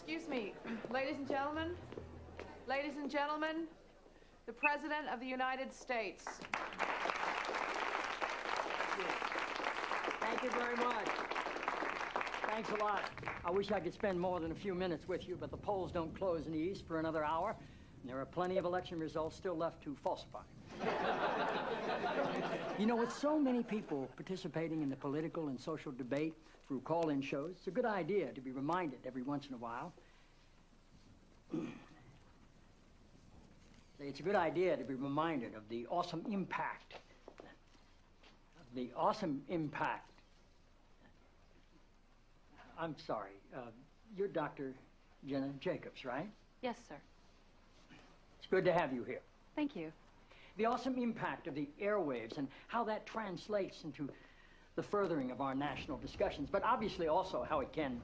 Excuse me, ladies and gentlemen, the President of the United States. Thank you very much. Thanks a lot. I wish I could spend more than a few minutes with you, but the polls don't close in the East for another hour, and there are plenty of election results still left to falsify. You know, with so many people participating in the political and social debate through call-in shows, it's a good idea to be reminded every once in a while. It's a good idea to be reminded of the awesome impact. I'm sorry, you're Dr. Jenna Jacobs, right? Yes, sir. It's good to have you here. Thank you. The awesome impact of the airwaves and how that translates into the furthering of our national discussions, but obviously also how it can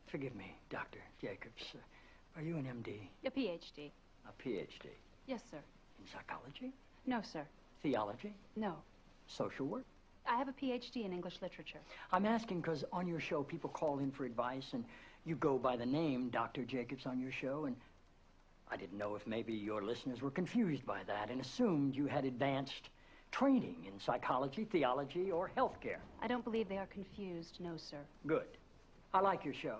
forgive me, Dr. Jacobs. Are you an MD? A PhD. A PhD? Yes, sir. In psychology? No, sir. Theology? No. Social work? I have a PhD in English literature. I'm asking because on your show, people call in for advice, and you go by the name Dr. Jacobs on your show, and I didn't know if maybe your listeners were confused by that and assumed you had advanced training in psychology, theology, or healthcare. I don't believe they are confused, no, sir. Good. I like your show.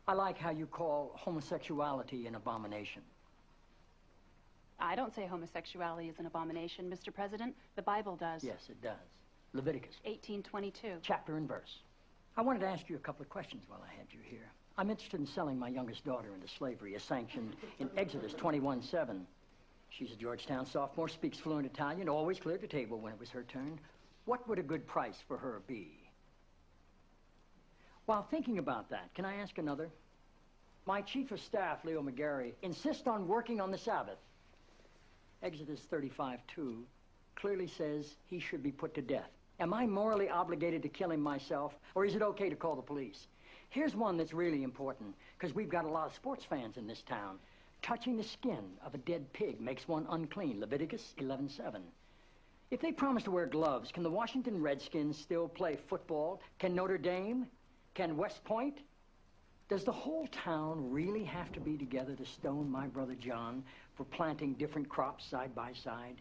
I like how you call homosexuality an abomination. I don't say homosexuality is an abomination, Mr. President. The Bible does. Yes, it does. Leviticus. 18:22. Chapter and verse. I wanted to ask you a couple of questions while I had you here. I'm interested in selling my youngest daughter into slavery, as sanctioned in Exodus 21:7. She's a Georgetown sophomore, speaks fluent Italian, always cleared the table when it was her turn. What would a good price for her be? While thinking about that, can I ask another? My chief of staff, Leo McGarry, insists on working on the Sabbath. Exodus 35:2 clearly says he should be put to death. Am I morally obligated to kill him myself, or is it okay to call the police? Here's one that's really important, because we've got a lot of sports fans in this town. Touching the skin of a dead pig makes one unclean, Leviticus 11:7. If they promise to wear gloves, can the Washington Redskins still play football? Can Notre Dame? Can West Point? Does the whole town really have to be together to stone my brother John for planting different crops side by side?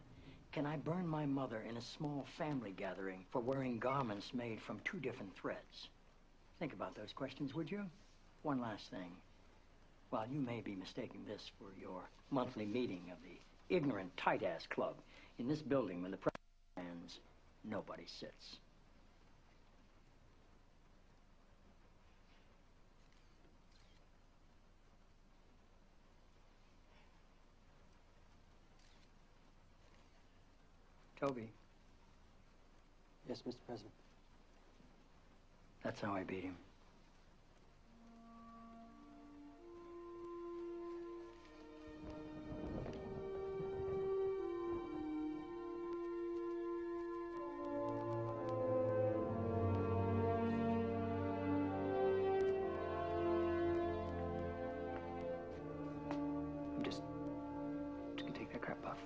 Can I burn my mother in a small family gathering for wearing garments made from two different threads? Think about those questions, would you? One last thing. While you may be mistaking this for your monthly meeting of the ignorant tight-ass club, in this building when the president stands, nobody sits. Toby. Yes, Mr. President. That's how I beat him. I'm just gonna take that crap off.